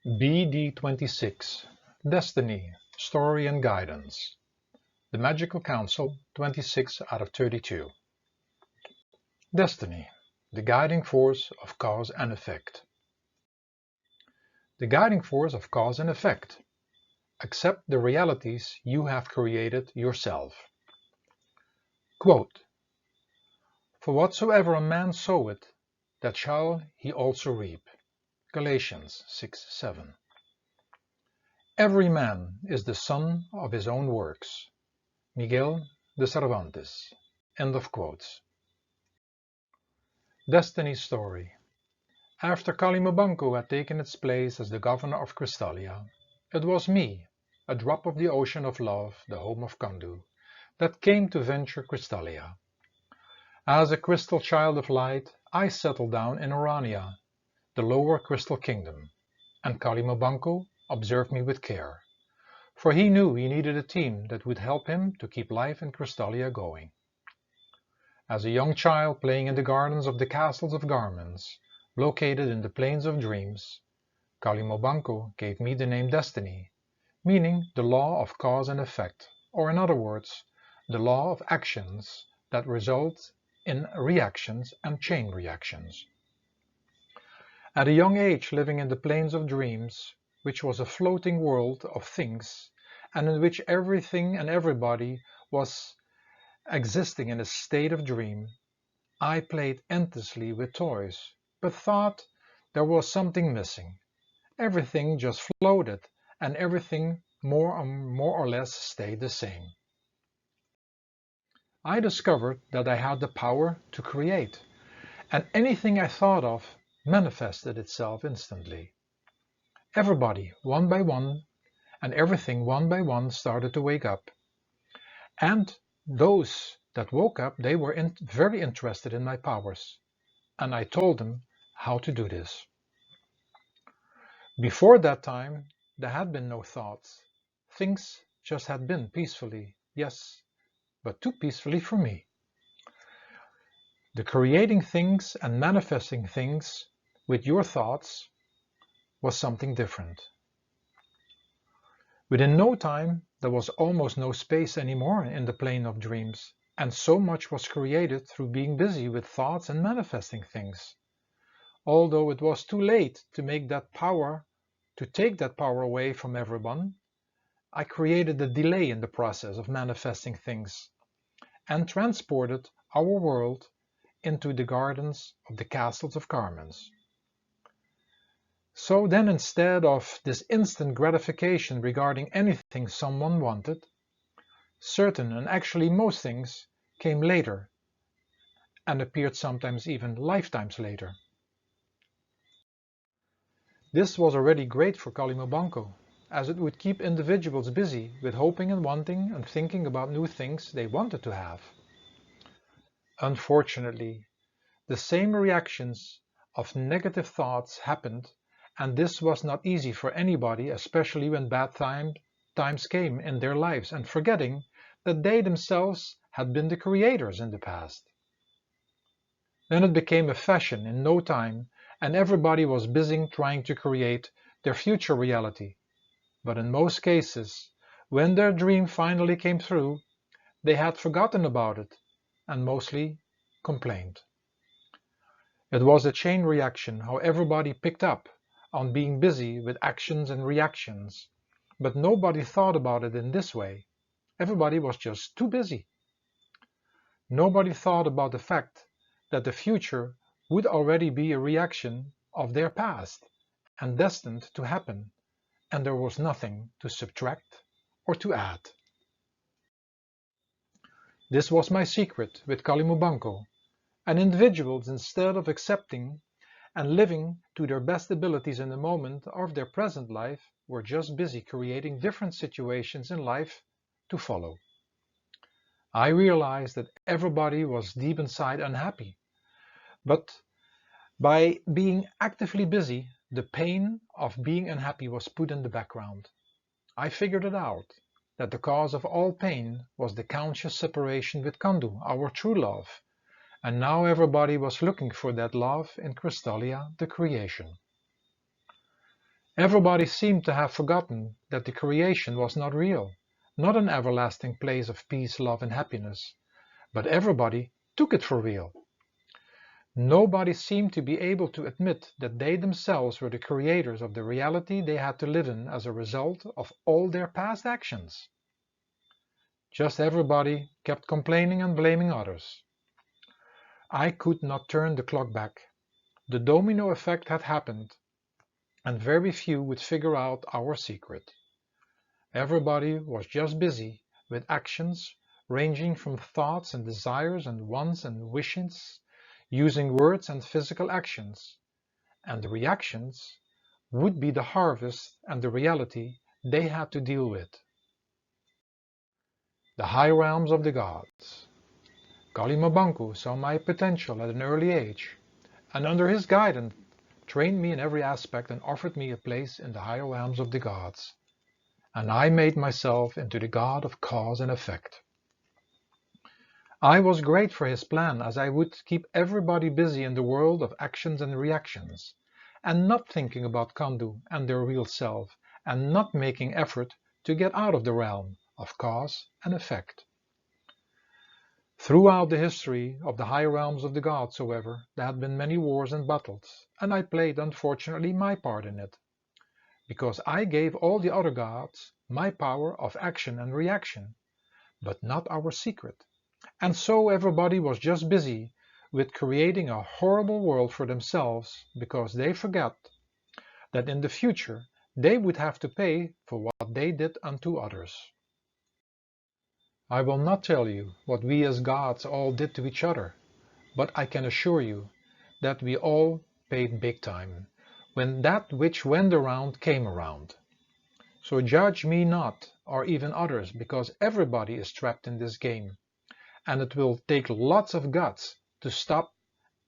Bd26 Destiny, Story and Guidance. The Magical Council, 26 out of 32. Destiny, the guiding force of cause and effect. The guiding force of cause and effect. Accept the realities you have created yourself. Quote, "For whatsoever a man soweth, that shall he also reap." Galatians 6:7. Every man is the son of his own works. Miguel de Cervantes. End of quotes. Destiny story. After Kalimabanco had taken its place as the governor of Crystalia, it was me, a drop of the ocean of love, the home of Kandu, that came to venture Crystalia. As a crystal child of light, I settled down in Orania, the lower crystal kingdom, and Kalimabanco observed me with care, for he knew he needed a team that would help him to keep life in Crystalia going. As a young child playing in the gardens of the castles of garments, located in the plains of dreams, Kalimabanco gave me the name Destiny, meaning the law of cause and effect, or in other words, the law of actions that result in reactions and chain reactions. At a young age, living in the plains of dreams, which was a floating world of things, and in which everything and everybody was existing in a state of dream, I played endlessly with toys, but thought there was something missing. Everything just floated, and everything more or less stayed the same. I discovered that I had the power to create, and anything I thought of manifested itself instantly. Everybody, one by one, and everything one by one started to wake up. And those that woke up, they were very interested in my powers, and I told them how to do this. Before that time, there had been no thoughts. Things just had been peacefully, yes, but too peacefully for me. The creating things and manifesting things with your thoughts was something different. Within no time, there was almost no space anymore in the plane of dreams, and so much was created through being busy with thoughts and manifesting things. Although it was too late to take that power away from everyone, I created a delay in the process of manifesting things and transported our world into the gardens of the castles of garments. So then, instead of this instant gratification regarding anything someone wanted, certain and actually most things came later and appeared sometimes even lifetimes later. This was already great for Kalimabanco, as it would keep individuals busy with hoping and wanting and thinking about new things they wanted to have. Unfortunately, the same reactions of negative thoughts happened, and this was not easy for anybody, especially when bad times came in their lives, and forgetting that they themselves had been the creators in the past. Then it became a fashion in no time, and everybody was busy trying to create their future reality. But in most cases, when their dream finally came through, they had forgotten about it and mostly complained. It was a chain reaction, how everybody picked up on being busy with actions and reactions, but nobody thought about it in this way. Everybody was just too busy. Nobody thought about the fact that the future would already be a reaction of their past and destined to happen, and there was nothing to subtract or to add. This was my secret with Kalimabanco, and individuals, instead of accepting and living to their best abilities in the moment of their present life, were just busy creating different situations in life to follow. I realized that everybody was deep inside unhappy, but by being actively busy, the pain of being unhappy was put in the background. I figured it out, that the cause of all pain was the conscious separation with Kandu, our true love, and now everybody was looking for that love in Crystalia, the creation. Everybody seemed to have forgotten that the creation was not real, not an everlasting place of peace, love, and happiness, but everybody took it for real. Nobody seemed to be able to admit that they themselves were the creators of the reality they had to live in as a result of all their past actions. Just everybody kept complaining and blaming others. I could not turn the clock back. The domino effect had happened, and very few would figure out our secret. Everybody was just busy with actions ranging from thoughts and desires and wants and wishes, using words and physical actions, and the reactions would be the harvest and the reality they had to deal with. The high realms of the gods. Kalimabanku saw my potential at an early age, and under his guidance trained me in every aspect and offered me a place in the higher realms of the gods. And I made myself into the god of cause and effect. I was great for his plan, as I would keep everybody busy in the world of actions and reactions, and not thinking about Kandu and their real self, and not making effort to get out of the realm of cause and effect. Throughout the history of the high realms of the gods, however, there had been many wars and battles, and I played, unfortunately, my part in it, because I gave all the other gods my power of action and reaction, but not our secret. And so everybody was just busy with creating a horrible world for themselves, because they forgot that in the future they would have to pay for what they did unto others. I will not tell you what we as gods all did to each other, but I can assure you that we all paid big time when that which went around came around. So judge me not, or even others, because everybody is trapped in this game, and it will take lots of guts to stop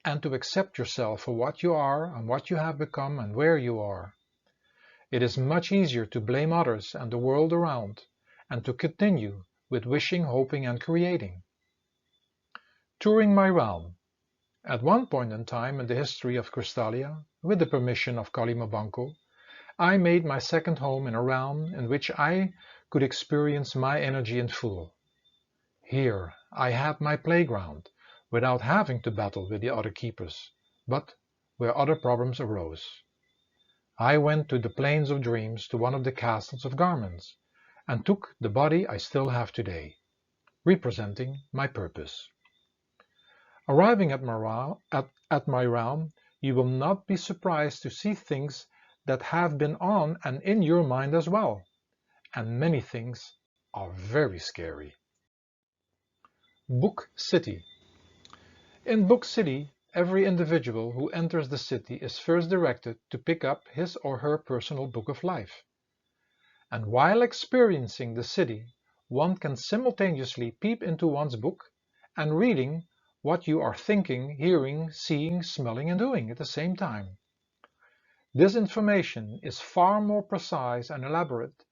and to accept yourself for what you are and what you have become and where you are. It is much easier to blame others and the world around, and to continue with wishing, hoping, and creating. Touring my realm. At one point in time in the history of Crystalia, with the permission of Kalimabanku, I made my second home in a realm in which I could experience my energy in full. Here I had my playground, without having to battle with the other keepers, but where other problems arose. I went to the plains of dreams, to one of the castles of garments, and took the body I still have today, representing my purpose. Arriving at my realm, you will not be surprised to see things that have been on and in your mind as well, and many things are very scary. Book City. In Book City, every individual who enters the city is first directed to pick up his or her personal book of life. And while experiencing the city, one can simultaneously peep into one's book and reading what you are thinking, hearing, seeing, smelling, and doing at the same time. This information is far more precise and elaborate,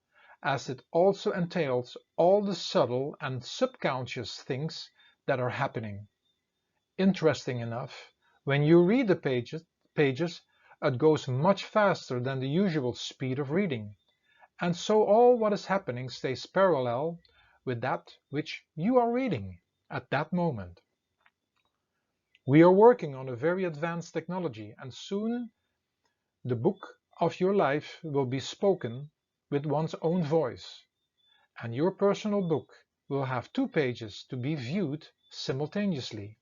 as it also entails all the subtle and subconscious things that are happening. Interesting enough, when you read the pages, it goes much faster than the usual speed of reading, and so all what is happening stays parallel with that which you are reading at that moment. We are working on a very advanced technology, and soon the book of your life will be spoken with one's own voice, and your personal book will have two pages to be viewed simultaneously.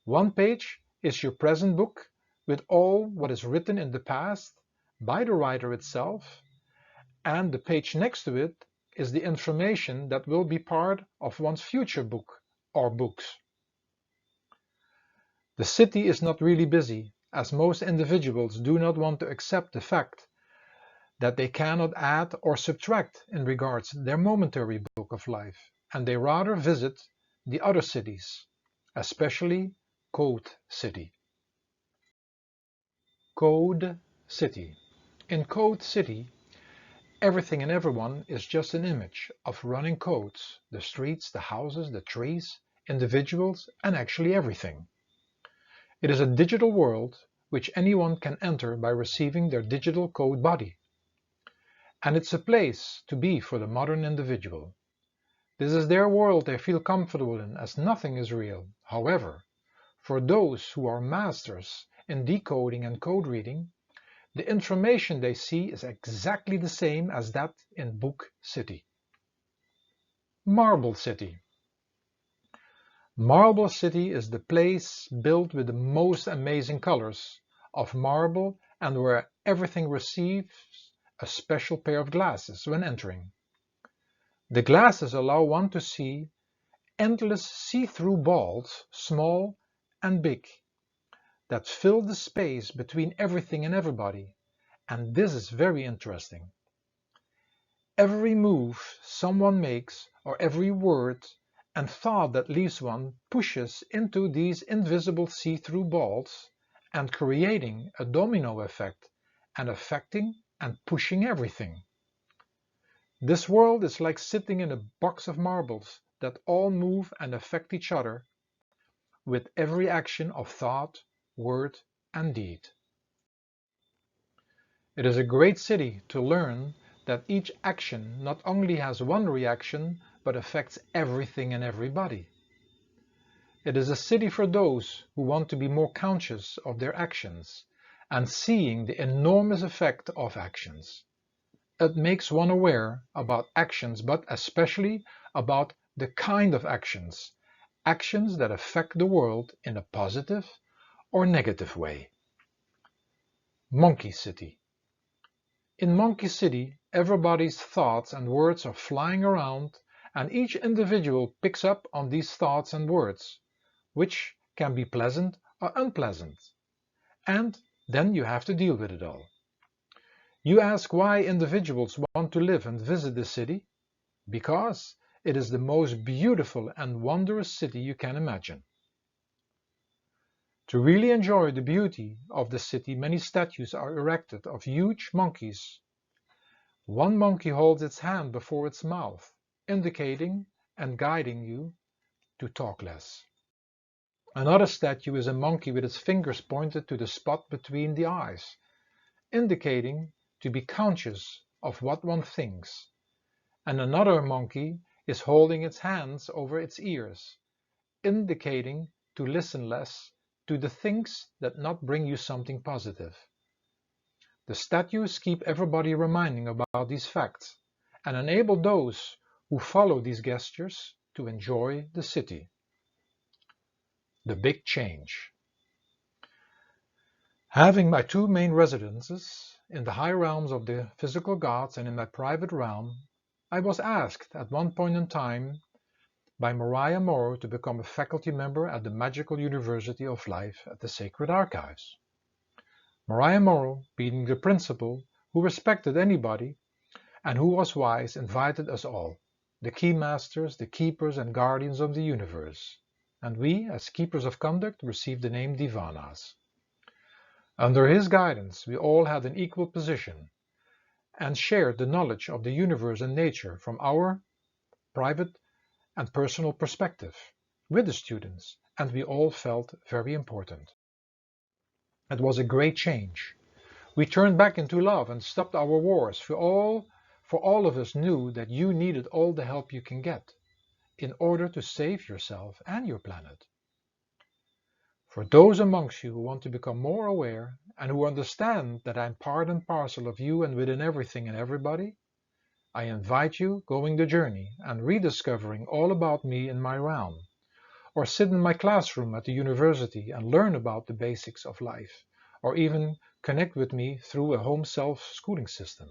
One page is your present book with all what is written in the past by the writer itself, and the page next to it is the information that will be part of one's future book or books. The city is not really busy, as most individuals do not want to accept the fact that they cannot add or subtract in regards to their momentary book of life, and they rather visit the other cities, especially Code City. Code City. In Code City, everything and everyone is just an image of running codes, the streets, the houses, the trees, individuals, and actually everything. It is a digital world which anyone can enter by receiving their digital code body, and it's a place to be for the modern individual. This is their world they feel comfortable in, as nothing is real. However, for those who are masters in decoding and code reading, the information they see is exactly the same as that in Book City. Marble City. Marble City is the place built with the most amazing colors of marble and where everything receives a special pair of glasses when entering. The glasses allow one to see endless see-through balls, small and big, that fill the space between everything and everybody, and this is very interesting. Every move someone makes, or every word and thought that leaves one, pushes into these invisible see-through balls and creating a domino effect and affecting and pushing everything. This world is like sitting in a box of marbles that all move and affect each other with every action of thought, word, and deed. It is a great city to learn that each action not only has one reaction but affects everything and everybody. It is a city for those who want to be more conscious of their actions and seeing the enormous effect of actions. It makes one aware about actions, but especially about the kind of actions, actions that affect the world in a positive or negative way. Monkey City. In Monkey City, everybody's thoughts and words are flying around, and each individual picks up on these thoughts and words, which can be pleasant or unpleasant. And then you have to deal with it all. You ask why individuals want to live and visit the city? Because it is the most beautiful and wondrous city you can imagine. To really enjoy the beauty of the city, many statues are erected of huge monkeys. One monkey holds its hand before its mouth, indicating and guiding you to talk less. Another statue is a monkey with its fingers pointed to the spot between the eyes, indicating to be conscious of what one thinks. And another monkey is holding its hands over its ears, indicating to listen less to the things that not bring you something positive. The statues keep everybody reminding about these facts and enable those who follow these gestures to enjoy the city. The big change. Having my two main residences in the high realms of the physical gods and in my private realm, I was asked at one point in time by Maria Morrow to become a faculty member at the Magical University of Life at the Sacred Archives. Maria Morrow, being the principal who respected anybody and who was wise, invited us all, the key masters, the keepers and guardians of the universe, and we, as keepers of conduct, received the name Divanas. Under his guidance, we all had an equal position and shared the knowledge of the universe and nature from our private and personal perspective with the students, and we all felt very important. It was a great change. We turned back into love and stopped our wars, for all of us knew that you needed all the help you can get in order to save yourself and your planet. For those amongst you who want to become more aware and who understand that I'm part and parcel of you and within everything and everybody, I invite you going the journey and rediscovering all about me in my realm, or sit in my classroom at the university and learn about the basics of life, or even connect with me through a home self-schooling system.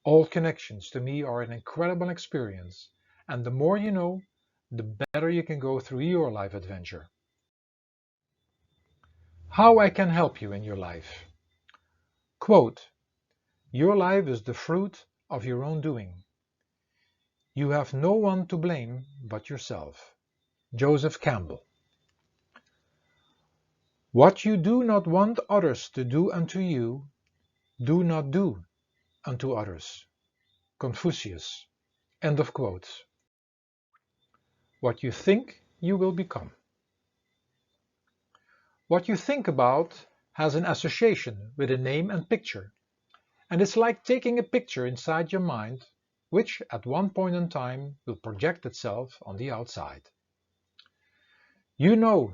All connections to me are an incredible experience, and the more you know, the better you can go through your life adventure. How I can help you in your life. Quote, your life is the fruit of your own doing. You have no one to blame but yourself. Joseph Campbell. What you do not want others to do unto you, do not do unto others. Confucius. End of quotes. What you think, you will become. What you think about has an association with a name and picture, And it's like taking a picture inside your mind, which at one point in time will project itself on the outside. You know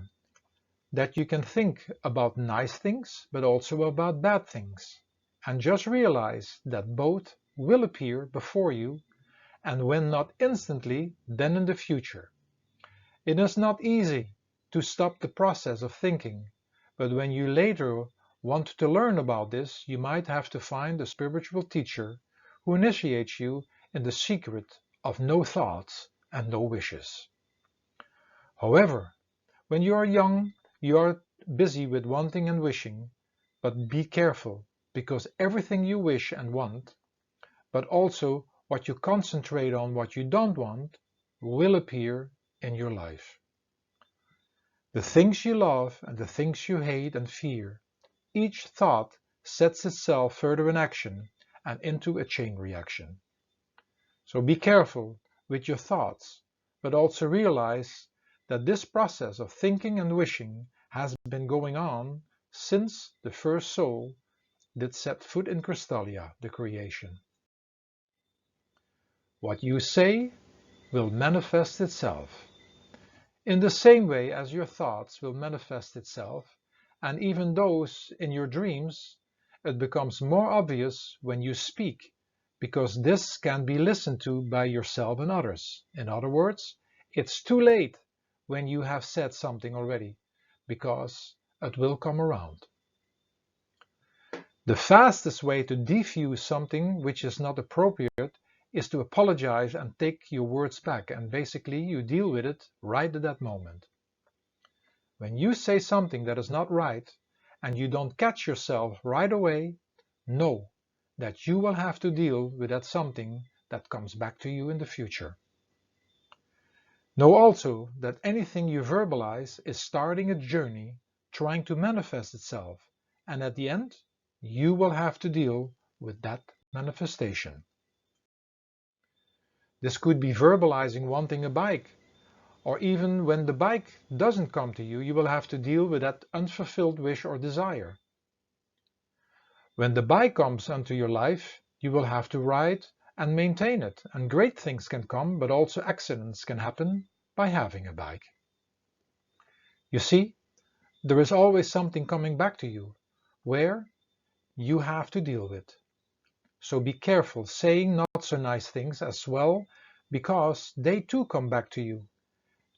that you can think about nice things, but also about bad things. And just realize that both will appear before you, and when not instantly, then in the future. It is not easy to stop the process of thinking, but when you later want to learn about this, you might have to find a spiritual teacher who initiates you in the secret of no thoughts and no wishes. However, when you are young, you are busy with wanting and wishing, but be careful, because everything you wish and want, but also what you concentrate on what you don't want, will appear in your life. The things you love and the things you hate and fear, each thought sets itself further in action and into a chain reaction. So be careful with your thoughts, but also realize that this process of thinking and wishing has been going on since the first soul did set foot in Crystallia, the creation. What you say will manifest itself. In the same way as your thoughts will manifest itself, and even those in your dreams, it becomes more obvious when you speak, because this can be listened to by yourself and others. In other words, it's too late when you have said something already, because it will come around. The fastest way to defuse something which is not appropriate is to apologize and take your words back, and basically you deal with it right at that moment. When you say something that is not right and you don't catch yourself right away, know that you will have to deal with that something that comes back to you in the future. Know also that anything you verbalize is starting a journey trying to manifest itself, and at the end, you will have to deal with that manifestation. This could be verbalizing wanting a bike, or even when the bike doesn't come to you, you will have to deal with that unfulfilled wish or desire. When the bike comes into your life, you will have to ride and maintain it, and great things can come, but also accidents can happen by having a bike. You see, there is always something coming back to you, where you have to deal with. So be careful saying not so nice things as well, because they too come back to you,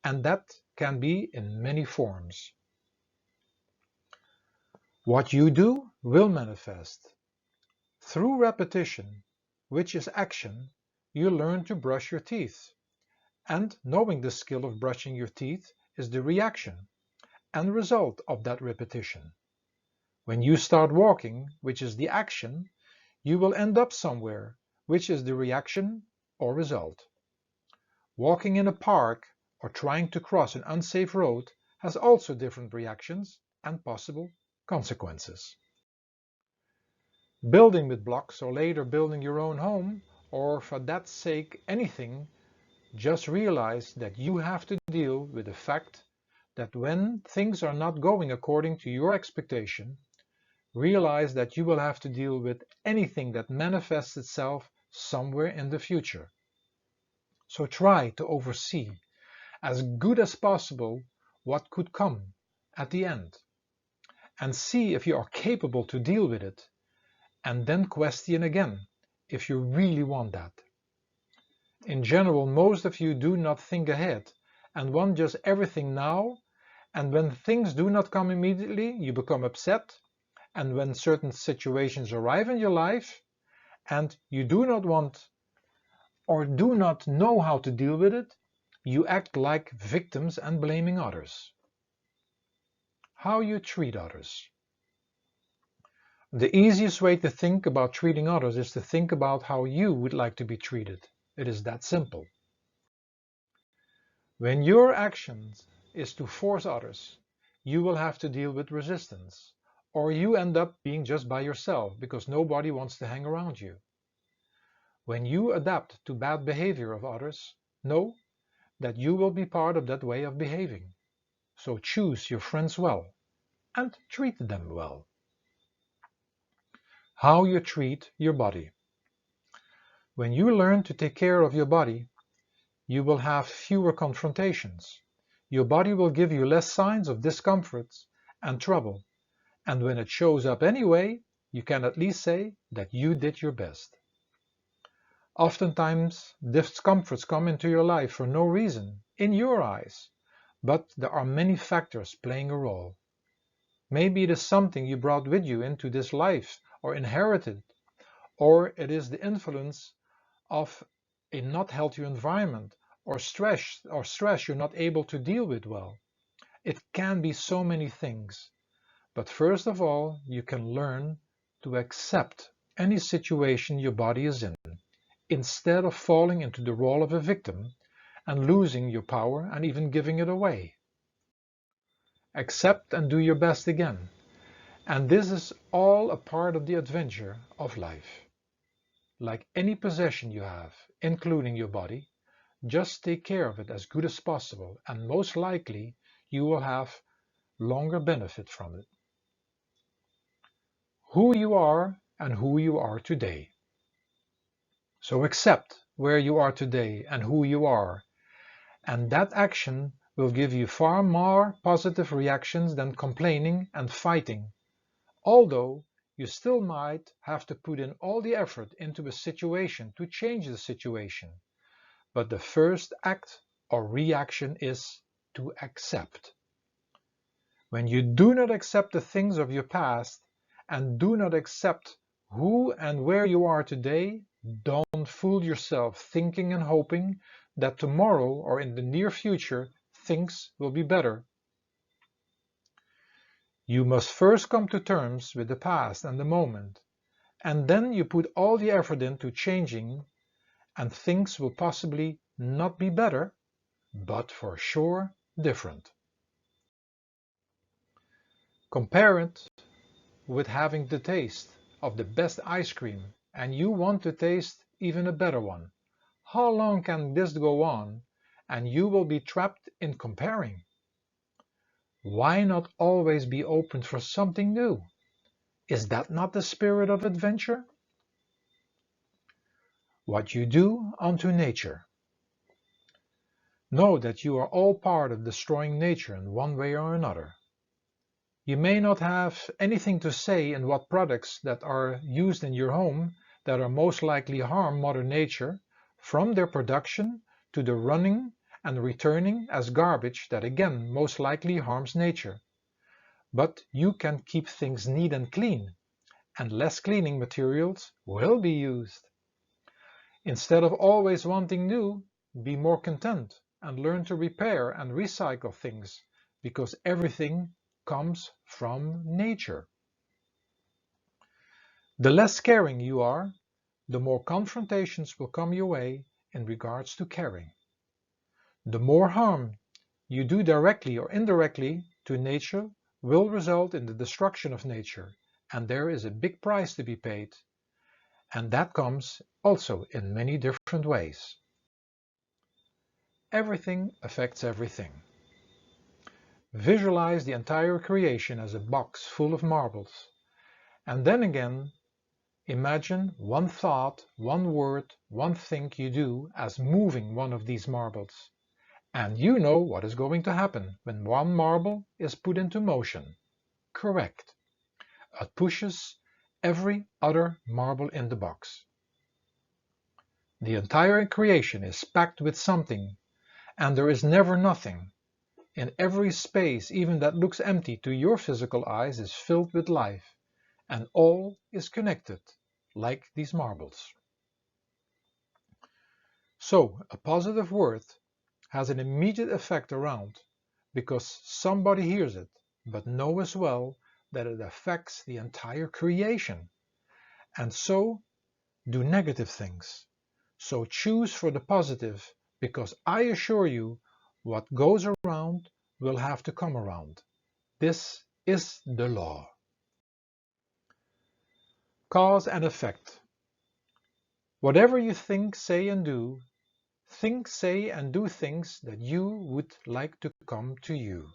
and that can be in many forms. What you do will manifest. Through repetition, which is action, you learn to brush your teeth. And knowing the skill of brushing your teeth is the reaction and result of that repetition. When you start walking, which is the action, you will end up somewhere, which is the reaction or result. Walking in a park or trying to cross an unsafe road has also different reactions and possible consequences. Building with blocks or later building your own home, or for that sake anything, just realize that you have to deal with the fact that when things are not going according to your expectation, realize that you will have to deal with anything that manifests itself somewhere in the future. So try to oversee as good as possible what could come at the end, and see if you are capable to deal with it, and then question again if you really want that. In general, most of you do not think ahead and want just everything now, and when things do not come immediately, you become upset, and when certain situations arrive in your life and you do not want or do not know how to deal with it, you act like victims and blaming others. How you treat others. The easiest way to think about treating others is to think about how you would like to be treated. It is that simple. When your actions is to force others, you will have to deal with resistance, or you end up being just by yourself because nobody wants to hang around you. When you adapt to bad behavior of others, know that you will be part of that way of behaving. So choose your friends well and treat them well. how you treat your body. When you learn to take care of your body, you will have fewer confrontations. Your body will give you less signs of discomfort and trouble, and when it shows up anyway, you can at least say that you did your best. Oftentimes, discomforts come into your life for no reason, in your eyes, but there are many factors playing a role. Maybe it is something you brought with you into this life or inherited, or it is the influence of a not healthy environment or stress you're not able to deal with well. It can be so many things, but first of all, you can learn to accept any situation your body is in, instead of falling into the role of a victim and losing your power and even giving it away. Accept and do your best again. And this is all a part of the adventure of life. Like any possession you have, including your body, just take care of it as good as possible, and most likely you will have longer benefit from it. Who you are and who you are today. So accept where you are today and who you are, and that action will give you far more positive reactions than complaining and fighting, although you still might have to put in all the effort into a situation to change the situation. But the first act or reaction is to accept. When you do not accept the things of your past and do not accept who and where you are today, don't fool yourself thinking and hoping that tomorrow or in the near future things will be better. You must first come to terms with the past and the moment, and then you put all the effort into changing, and things will possibly not be better, but for sure different. Compare it with having the taste of the best ice cream and you want to taste even a better one. How long can this go on and you will be trapped in comparing? Why not always be open for something new? Is that not the spirit of adventure? What you do unto nature. Know that you are all part of destroying nature in one way or another. You may not have anything to say in what products that are used in your home that are most likely harm Mother Nature, from their production to the running and returning as garbage that again most likely harms nature. But you can keep things neat and clean, and less cleaning materials will be used. Instead of always wanting new, be more content and learn to repair and recycle things, because everything comes from nature. The less caring you are, the more confrontations will come your way in regards to caring. The more harm you do directly or indirectly to nature will result in the destruction of nature, and there is a big price to be paid, and that comes also in many different ways. Everything affects everything. Visualize the entire creation as a box full of marbles, and then again imagine one thought, one word, one thing you do as moving one of these marbles, and you know what is going to happen when one marble is put into motion. Correct. It pushes every other marble in the box. The entire creation is packed with something, and there is never nothing. In every space, even that looks empty to your physical eyes, is filled with life, and all is connected, like these marbles. So, a positive word has an immediate effect around, because somebody hears it, but know as well that it affects the entire creation. And so do negative things. So choose for the positive, because I assure you, what goes around will have to come around. This is the law. Cause and effect. Whatever you think, say and do, think, say and do things that you would like to come to you.